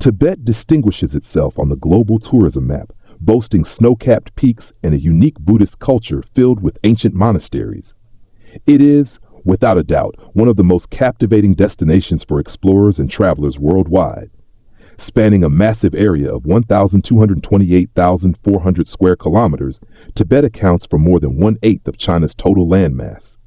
Tibet distinguishes itself on the global tourism map, boasting snow-capped peaks and a unique Buddhist culture filled with ancient monasteries. It is, without a doubt, one of the most captivating destinations for explorers and travelers worldwide. Spanning a massive area of 1,228,400 square kilometers, Tibet accounts for more than 1/8 of China's total landmass.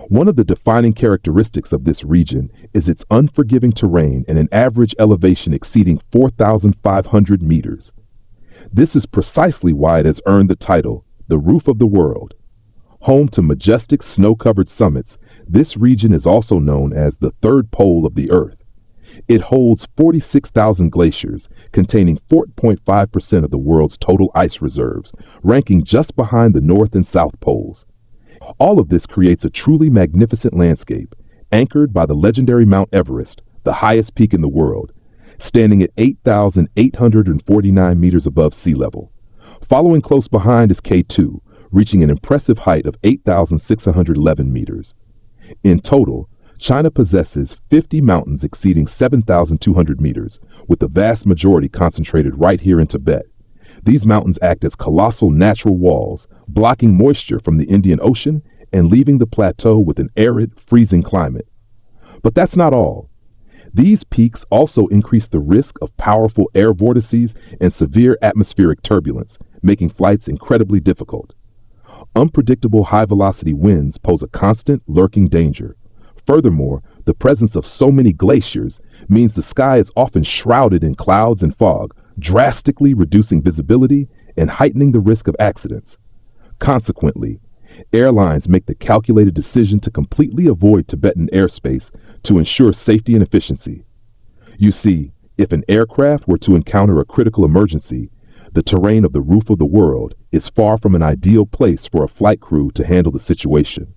One of the defining characteristics of this region is its unforgiving terrain and an average elevation exceeding 4,500 meters. This is precisely why it has earned the title, the Roof of the World. Home to majestic snow-covered summits, this region is also known as the third pole of the Earth. It holds 46,000 glaciers, containing 4.5% of the world's total ice reserves, ranking just behind the North and South poles. All of this creates a truly magnificent landscape, anchored by the legendary Mount Everest, the highest peak in the world, standing at 8,849 meters above sea level. Following close behind is K2, reaching an impressive height of 8,611 meters. In total, China possesses 50 mountains exceeding 7,200 meters, with the vast majority concentrated right here in Tibet. These mountains act as colossal natural walls, blocking moisture from the Indian Ocean and leaving the plateau with an arid, freezing climate. But that's not all. These peaks also increase the risk of powerful air vortices and severe atmospheric turbulence, making flights incredibly difficult. Unpredictable high-velocity winds pose a constant, lurking danger. Furthermore, the presence of so many glaciers means the sky is often shrouded in clouds and fog, drastically reducing visibility and heightening the risk of accidents. Consequently, airlines make the calculated decision to completely avoid Tibetan airspace to ensure safety and efficiency. You see, if an aircraft were to encounter a critical emergency, the terrain of the Roof of the World is far from an ideal place for a flight crew to handle the situation.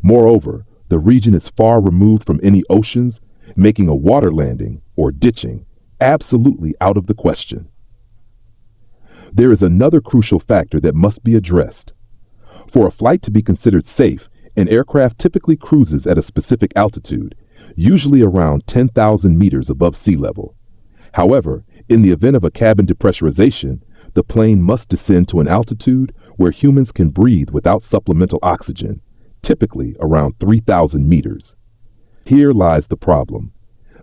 Moreover, the region is far removed from any oceans, making a water landing, or ditching, absolutely out of the question. There is another crucial factor that must be addressed. For a flight to be considered safe, an aircraft typically cruises at a specific altitude, usually around 10,000 meters above sea level. However, in the event of a cabin depressurization, the plane must descend to an altitude where humans can breathe without supplemental oxygen, typically around 3,000 meters. Here lies the problem.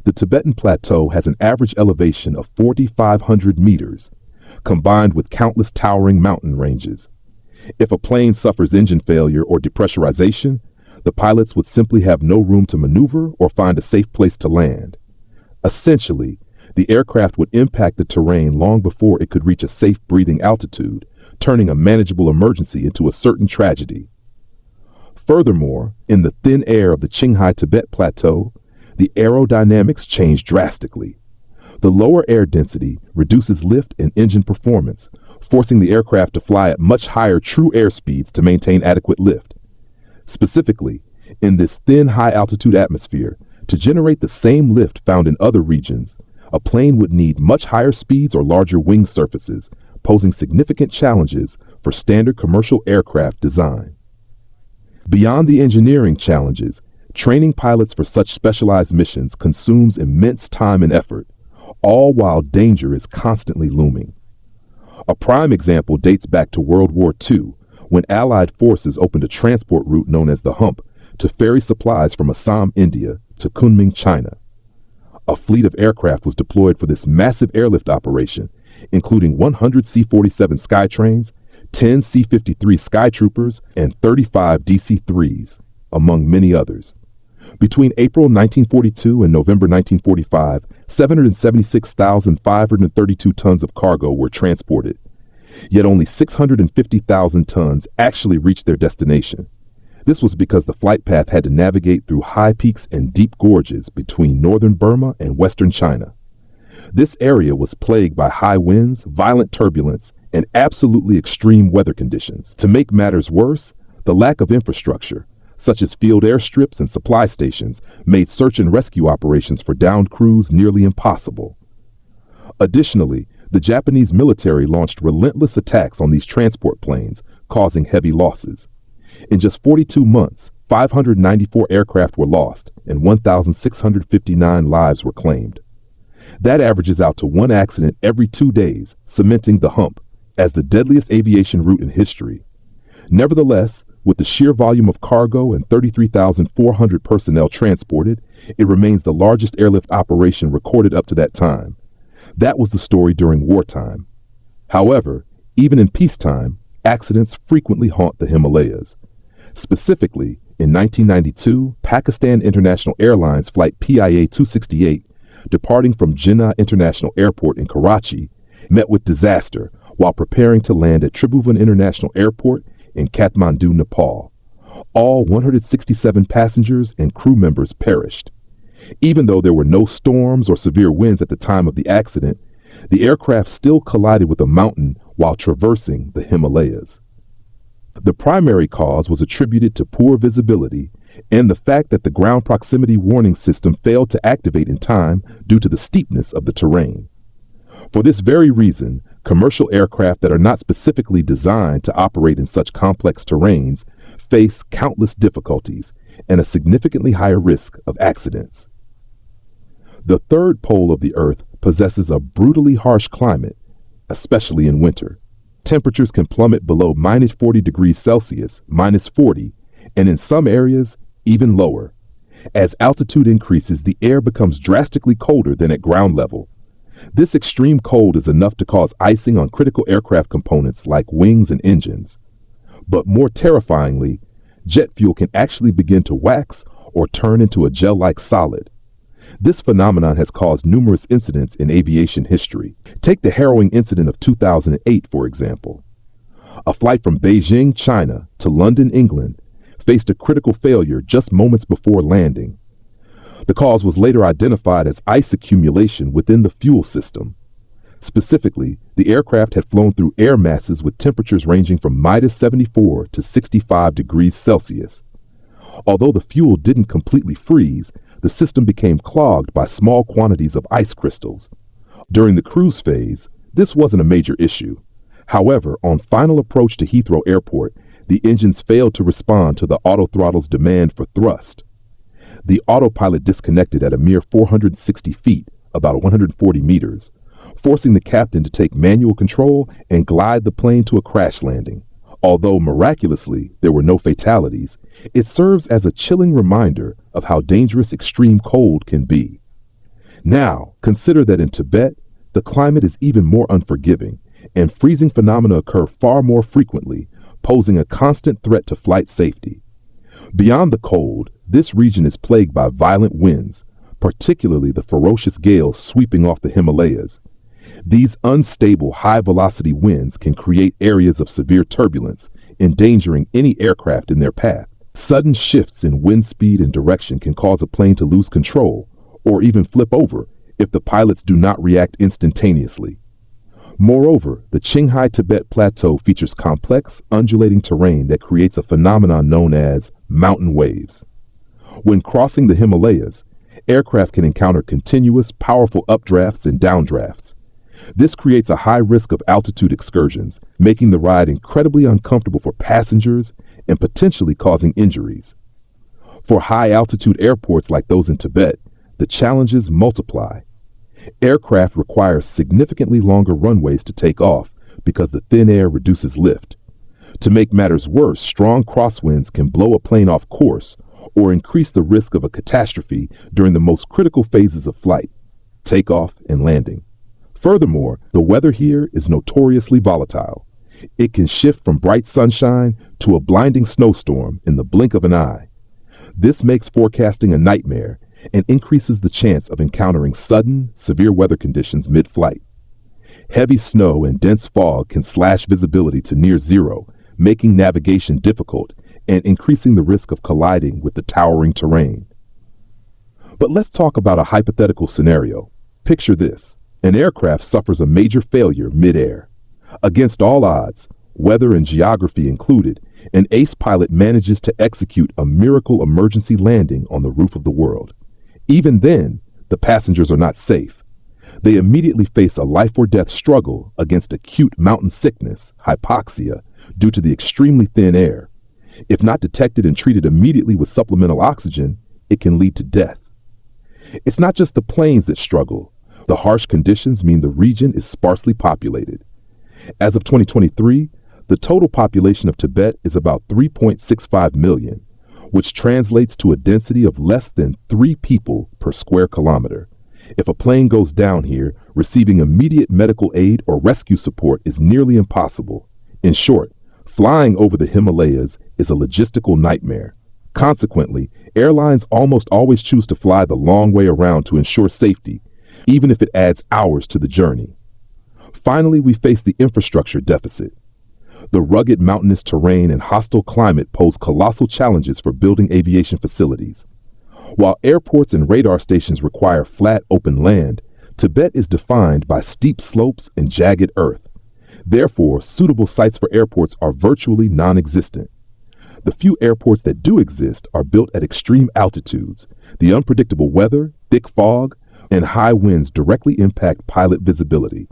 The Tibetan Plateau has an average elevation of 4,500 meters, combined with countless towering mountain ranges. If a plane suffers engine failure or depressurization, the pilots would simply have no room to maneuver or find a safe place to land. Essentially, the aircraft would impact the terrain long before it could reach a safe breathing altitude, turning a manageable emergency into a certain tragedy. Furthermore, in the thin air of the Qinghai Tibet Plateau, the aerodynamics change drastically. The lower air density reduces lift and engine performance, forcing the aircraft to fly at much higher true air speeds to maintain adequate lift. Specifically, in this thin high-altitude atmosphere, to generate the same lift found in other regions, a plane would need much higher speeds or larger wing surfaces, posing significant challenges for standard commercial aircraft design. Beyond the engineering challenges, training pilots for such specialized missions consumes immense time and effort, all while danger is constantly looming. A prime example dates back to World War II, when Allied forces opened a transport route known as the Hump to ferry supplies from Assam, India to Kunming, China. A fleet of aircraft was deployed for this massive airlift operation, including 100 C-47 Skytrains, 10 C-53 Skytroopers, and 35 DC-3s, among many others. Between April 1942 and November 1945, 776,532 tons of cargo were transported. Yet only 650,000 tons actually reached their destination. This was because the flight path had to navigate through high peaks and deep gorges between northern Burma and western China. This area was plagued by high winds, violent turbulence, and absolutely extreme weather conditions. To make matters worse, the lack of infrastructure, such as field airstrips and supply stations, made search and rescue operations for downed crews nearly impossible. Additionally, the Japanese military launched relentless attacks on these transport planes, causing heavy losses. In just 42 months, 594 aircraft were lost and 1,659 lives were claimed. That averages out to one accident every 2 days, cementing the Hump as the deadliest aviation route in history. Nevertheless, with the sheer volume of cargo and 33,400 personnel transported, it remains the largest airlift operation recorded up to that time. That was the story during wartime. However, even in peacetime, accidents frequently haunt the Himalayas. Specifically, in 1992, Pakistan International Airlines Flight PIA 268, departing from Jinnah International Airport in Karachi, met with disaster while preparing to land at Tribhuvan International Airport in Kathmandu, Nepal. All 167 passengers and crew members perished. Even though there were no storms or severe winds at the time of the accident, the aircraft still collided with a mountain while traversing the Himalayas. The primary cause was attributed to poor visibility and the fact that the ground proximity warning system failed to activate in time due to the steepness of the terrain. For this very reason, commercial aircraft that are not specifically designed to operate in such complex terrains face countless difficulties and a significantly higher risk of accidents. The third pole of the Earth possesses a brutally harsh climate, especially in winter. Temperatures can plummet below minus 40 degrees Celsius, minus 40, and in some areas, even lower. As altitude increases, the air becomes drastically colder than at ground level. This extreme cold is enough to cause icing on critical aircraft components like wings and engines. But more terrifyingly, jet fuel can actually begin to wax or turn into a gel-like solid. This phenomenon has caused numerous incidents in aviation history. Take the harrowing incident of 2008, for example. A flight from Beijing, China, to London, England, faced a critical failure just moments before landing. The cause was later identified as ice accumulation within the fuel system. Specifically, the aircraft had flown through air masses with temperatures ranging from minus 74 to 65 degrees Celsius. Although the fuel didn't completely freeze, the system became clogged by small quantities of ice crystals. During the cruise phase, this wasn't a major issue. However, on final approach to Heathrow Airport, the engines failed to respond to the autothrottle's demand for thrust. The autopilot disconnected at a mere 460 feet, about 140 meters, forcing the captain to take manual control and glide the plane to a crash landing. Although miraculously there were no fatalities, it serves as a chilling reminder of how dangerous extreme cold can be. Now, consider that in Tibet, the climate is even more unforgiving, and freezing phenomena occur far more frequently, posing a constant threat to flight safety. Beyond the cold, this region is plagued by violent winds, particularly the ferocious gales sweeping off the Himalayas. These unstable, high-velocity winds can create areas of severe turbulence, endangering any aircraft in their path. Sudden shifts in wind speed and direction can cause a plane to lose control, or even flip over if the pilots do not react instantaneously. Moreover, the Qinghai Tibet Plateau features complex, undulating terrain that creates a phenomenon known as mountain waves. When crossing the Himalayas, aircraft can encounter continuous, powerful updrafts and downdrafts. This creates a high risk of altitude excursions, making the ride incredibly uncomfortable for passengers and potentially causing injuries. For high-altitude airports like those in Tibet, the challenges multiply. Aircraft require significantly longer runways to take off because the thin air reduces lift. To make matters worse, strong crosswinds can blow a plane off course or increase the risk of a catastrophe during the most critical phases of flight, takeoff and landing. Furthermore, the weather here is notoriously volatile. It can shift from bright sunshine to a blinding snowstorm in the blink of an eye. This makes forecasting a nightmare and increases the chance of encountering sudden, severe weather conditions mid-flight. Heavy snow and dense fog can slash visibility to near zero, making navigation difficult and increasing the risk of colliding with the towering terrain. But let's talk about a hypothetical scenario. Picture this. An aircraft suffers a major failure mid-air. Against all odds, weather and geography included, an ace pilot manages to execute a miracle emergency landing on the roof of the world. Even then, the passengers are not safe. They immediately face a life-or-death struggle against acute mountain sickness, hypoxia, due to the extremely thin air. If not detected and treated immediately with supplemental oxygen, it can lead to death. It's not just the planes that struggle. The harsh conditions mean the region is sparsely populated. As of 2023, the total population of Tibet is about 3.65 million, which translates to a density of less than 3 people per square kilometer. If a plane goes down here, receiving immediate medical aid or rescue support is nearly impossible. In short, flying over the Himalayas is a logistical nightmare. Consequently, airlines almost always choose to fly the long way around to ensure safety, even if it adds hours to the journey. Finally, we face the infrastructure deficit. The rugged mountainous terrain and hostile climate pose colossal challenges for building aviation facilities. While airports and radar stations require flat, open land, Tibet is defined by steep slopes and jagged earth. Therefore, suitable sites for airports are virtually non-existent. The few airports that do exist are built at extreme altitudes. The unpredictable weather, thick fog, and high winds directly impact pilot visibility.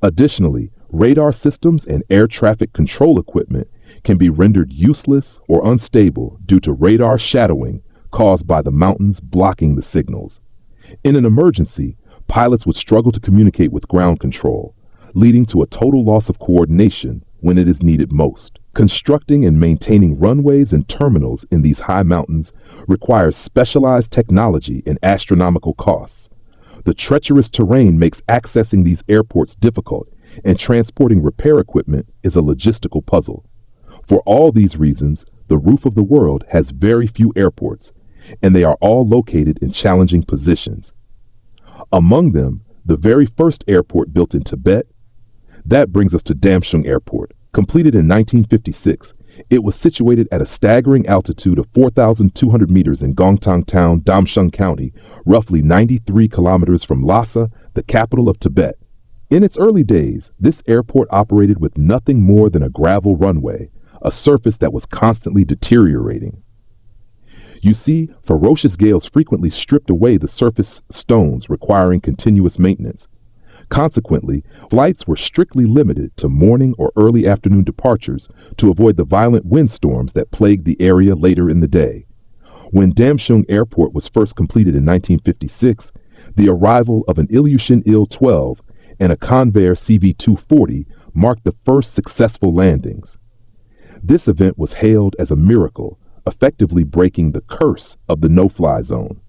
Additionally, radar systems and air traffic control equipment can be rendered useless or unstable due to radar shadowing caused by the mountains blocking the signals. In an emergency, pilots would struggle to communicate with ground control, leading to a total loss of coordination when it is needed most. Constructing and maintaining runways and terminals in these high mountains requires specialized technology and astronomical costs. The treacherous terrain makes accessing these airports difficult, and transporting repair equipment is a logistical puzzle. For all these reasons, the roof of the world has very few airports, and they are all located in challenging positions. Among them, the very first airport built in Tibet. That brings us to Damshung Airport. Completed in 1956, it was situated at a staggering altitude of 4,200 meters in Gongtang Town, Damshung County, roughly 93 kilometers from Lhasa, the capital of Tibet. In its early days, this airport operated with nothing more than a gravel runway, a surface that was constantly deteriorating. You see, ferocious gales frequently stripped away the surface stones, requiring continuous maintenance. Consequently, flights were strictly limited to morning or early afternoon departures to avoid the violent windstorms that plagued the area later in the day. When Damshung Airport was first completed in 1956, the arrival of an Ilyushin Il-12 and a Convair CV-240 marked the first successful landings. This event was hailed as a miracle, effectively breaking the curse of the no-fly zone.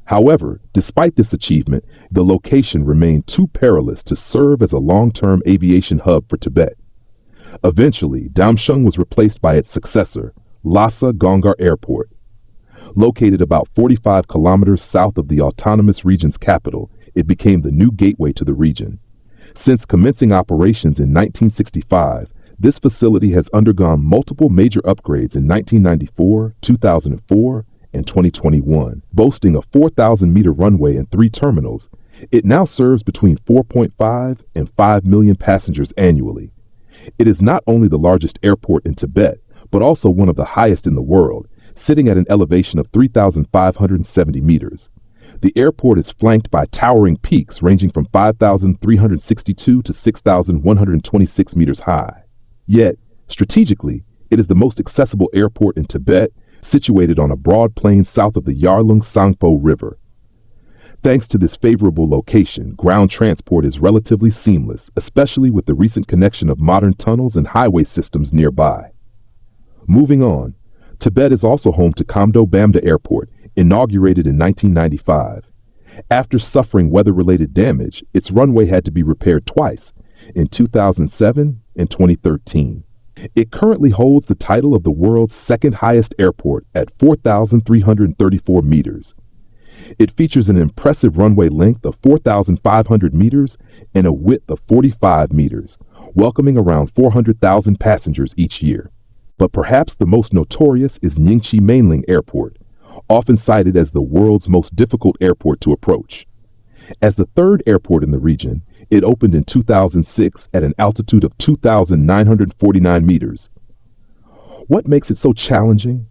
However, despite this achievement, the location remained too perilous to serve as a long-term aviation hub for Tibet. Eventually, Damshung was replaced by its successor, Lhasa Gongar Airport. Located about 45 kilometers south of the autonomous region's capital, it became the new gateway to the region. Since commencing operations in 1965, this facility has undergone multiple major upgrades in 1994, 2004, and 2021. Boasting a 4,000-meter runway and 3 terminals, it now serves between 4.5 and 5 million passengers annually. It is not only the largest airport in Tibet, but also one of the highest in the world, sitting at an elevation of 3,570 meters. The airport is flanked by towering peaks ranging from 5,362 to 6,126 meters high. Yet, strategically, it is the most accessible airport in Tibet, situated on a broad plain south of the Yarlung-Tsangpo River. Thanks to this favorable location, ground transport is relatively seamless, especially with the recent connection of modern tunnels and highway systems nearby. Moving on, Tibet is also home to Kamdo Bamda Airport, inaugurated in 1995. After suffering weather-related damage, its runway had to be repaired twice, in 2007 and 2013. It currently holds the title of the world's second highest airport at 4,334 meters. It features an impressive runway length of 4,500 meters and a width of 45 meters, welcoming around 400,000 passengers each year. But perhaps the most notorious is Ningxi Mainling Airport, often cited as the world's most difficult airport to approach. As the third airport in the region, it opened in 2006 at an altitude of 2,949 meters. What makes it so challenging?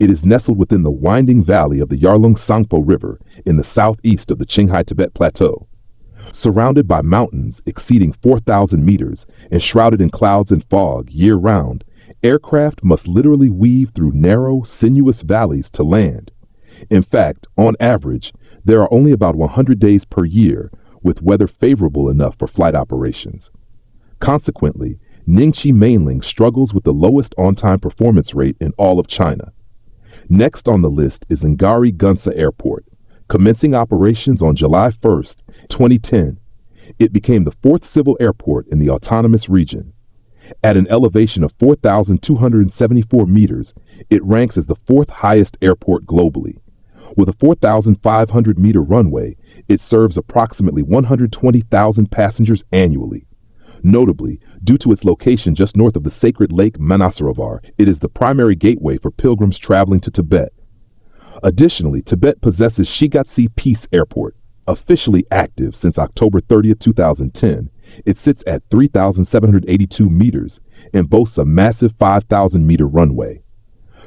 It is nestled within the winding valley of the Yarlung-Tsangpo River in the southeast of the Qinghai Tibet Plateau. Surrounded by mountains exceeding 4,000 meters and shrouded in clouds and fog year-round, aircraft must literally weave through narrow, sinuous valleys to land. In fact, on average, there are only about 100 days per year with weather favorable enough for flight operations. Consequently, Ningxi Mainling struggles with the lowest on-time performance rate in all of China. Next on the list is Ngari Gunsa Airport. Commencing operations on July 1, 2010, it became the fourth civil airport in the autonomous region. At an elevation of 4,274 meters, it ranks as the fourth highest airport globally. With a 4,500-meter runway, it serves approximately 120,000 passengers annually. Notably, due to its location just north of the sacred lake Manasarovar, it is the primary gateway for pilgrims traveling to Tibet. Additionally, Tibet possesses Shigatse Peace Airport. Officially active since October 30, 2010, it sits at 3,782 meters and boasts a massive 5,000-meter runway.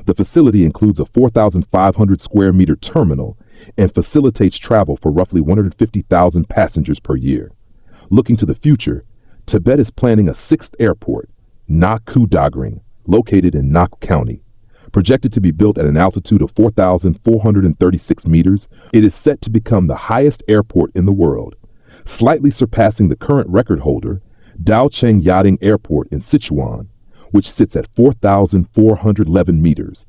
The facility includes a 4,500 square meter terminal and facilitates travel for roughly 150,000 passengers per year. Looking to the future, Tibet is planning a sixth airport, Nakku Dagring, located in Nakku County. Projected to be built at an altitude of 4,436 meters, it is set to become the highest airport in the world, slightly surpassing the current record holder, Daocheng Yading Airport in Sichuan, which sits at 4,411 meters.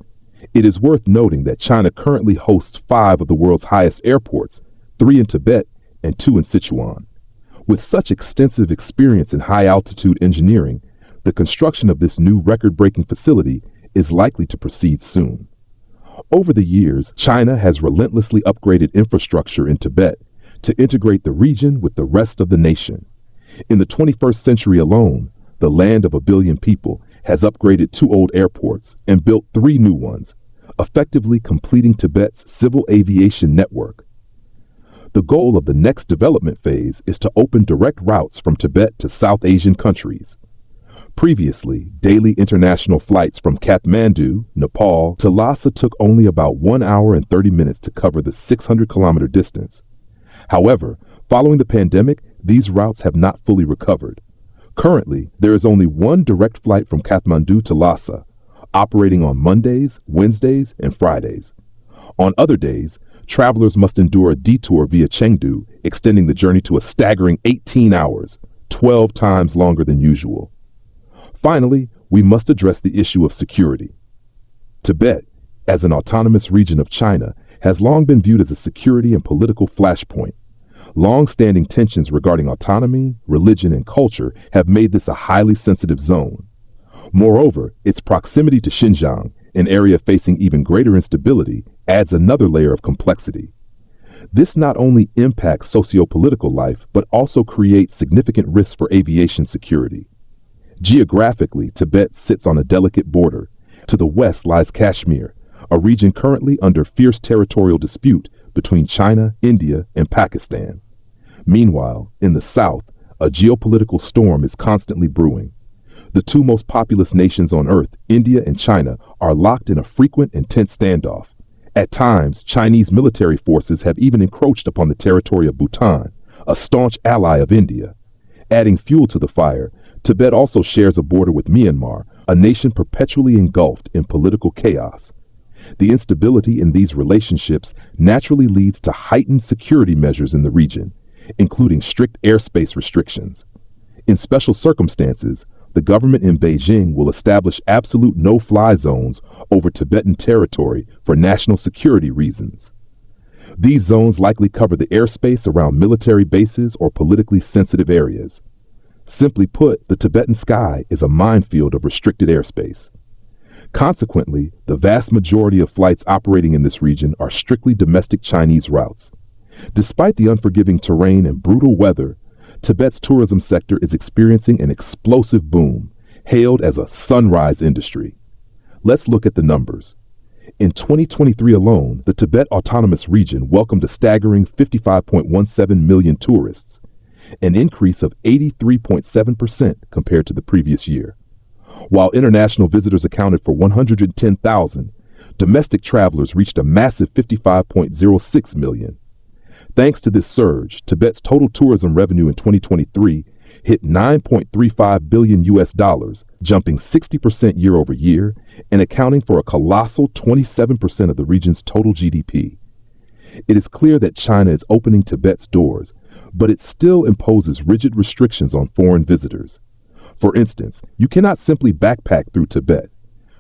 It is worth noting that China currently hosts 5 of the world's highest airports, 3 in Tibet and 2 in Sichuan. With such extensive experience in high-altitude engineering, the construction of this new record-breaking facility is likely to proceed soon. Over the years, China has relentlessly upgraded infrastructure in Tibet to integrate the region with the rest of the nation. In the 21st century alone, the land of a billion people has upgraded 2 old airports and built 3 new ones, effectively completing Tibet's civil aviation network. The goal of the next development phase is to open direct routes from Tibet to South Asian countries. Previously, daily international flights from Kathmandu, Nepal, to Lhasa took only about 1 hour and 30 minutes to cover the 600-kilometer distance. However, following the pandemic, these routes have not fully recovered. Currently, there is only 1 direct flight from Kathmandu to Lhasa, operating on Mondays, Wednesdays, and Fridays. On other days, travelers must endure a detour via Chengdu, extending the journey to a staggering 18 hours, 12 times longer than usual. Finally, we must address the issue of security. Tibet, as an autonomous region of China, has long been viewed as a security and political flashpoint. Long-standing tensions regarding autonomy, religion, and culture have made this a highly sensitive zone. Moreover, its proximity to Xinjiang, an area facing even greater instability, adds another layer of complexity. This not only impacts socio-political life, but also creates significant risks for aviation security. Geographically, Tibet sits on a delicate border. To the west lies Kashmir, a region currently under fierce territorial dispute between China, India, and Pakistan. Meanwhile, in the south, a geopolitical storm is constantly brewing. The 2 most populous nations on Earth, India and China, are locked in a frequent and tense standoff. At times, Chinese military forces have even encroached upon the territory of Bhutan, a staunch ally of India. Adding fuel to the fire, Tibet also shares a border with Myanmar, a nation perpetually engulfed in political chaos. The instability in these relationships naturally leads to heightened security measures in the region, including strict airspace restrictions. In special circumstances, the government in Beijing will establish absolute no-fly zones over Tibetan territory for national security reasons. These zones likely cover the airspace around military bases or politically sensitive areas. Simply put, the Tibetan sky is a minefield of restricted airspace. Consequently, the vast majority of flights operating in this region are strictly domestic Chinese routes. Despite the unforgiving terrain and brutal weather, Tibet's tourism sector is experiencing an explosive boom, hailed as a sunrise industry. Let's look at the numbers. In 2023 alone, the Tibet Autonomous Region welcomed a staggering 55.17 million tourists, an increase of 83.7% compared to the previous year. While international visitors accounted for 110,000, domestic travelers reached a massive 55.06 million. Thanks to this surge, Tibet's total tourism revenue in 2023 hit $9.35 billion, jumping 60% year over year and accounting for a colossal 27% of the region's total GDP. It is clear that China is opening Tibet's doors, but it still imposes rigid restrictions on foreign visitors. For instance, you cannot simply backpack through Tibet.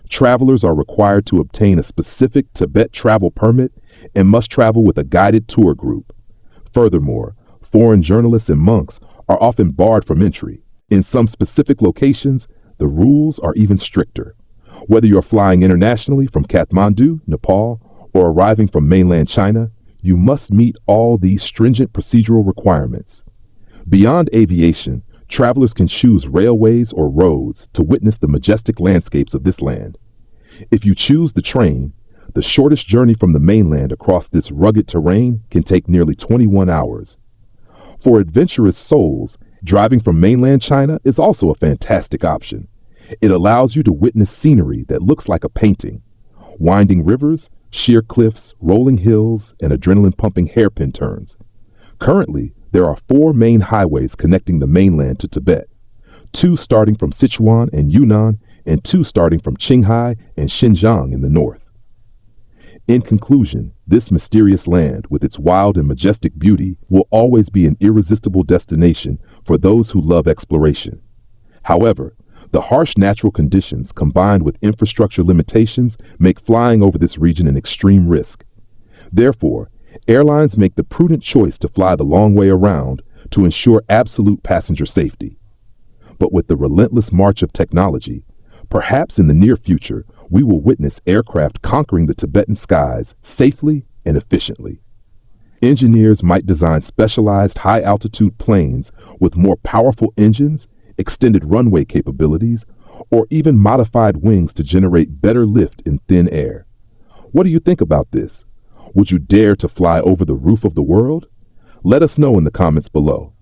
Travelers are required to obtain a specific Tibet travel permit and must travel with a guided tour group. Furthermore, foreign journalists and monks are often barred from entry. In some specific locations, the rules are even stricter. Whether you're flying internationally from Kathmandu, Nepal, or arriving from mainland China, you must meet all these stringent procedural requirements. Beyond aviation, travelers can choose railways or roads to witness the majestic landscapes of this land. If you choose the train, the shortest journey from the mainland across this rugged terrain can take nearly 21 hours. For adventurous souls, driving from mainland China is also a fantastic option. It allows you to witness scenery that looks like a painting. Winding rivers, sheer cliffs, rolling hills, and adrenaline-pumping hairpin turns. Currently, there are 4 main highways connecting the mainland to Tibet, 2 starting from Sichuan and Yunnan, and 2 starting from Qinghai and Xinjiang in the north. In conclusion, this mysterious land, with its wild and majestic beauty, will always be an irresistible destination for those who love exploration. However, the harsh natural conditions combined with infrastructure limitations make flying over this region an extreme risk. Therefore, airlines make the prudent choice to fly the long way around to ensure absolute passenger safety. But with the relentless march of technology, perhaps in the near future, we will witness aircraft conquering the Tibetan skies safely and efficiently. Engineers might design specialized high-altitude planes with more powerful engines, extended runway capabilities, or even modified wings to generate better lift in thin air. What do you think about this? Would you dare to fly over the roof of the world? Let us know in the comments below.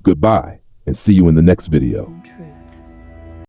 Goodbye, and see you in the next video.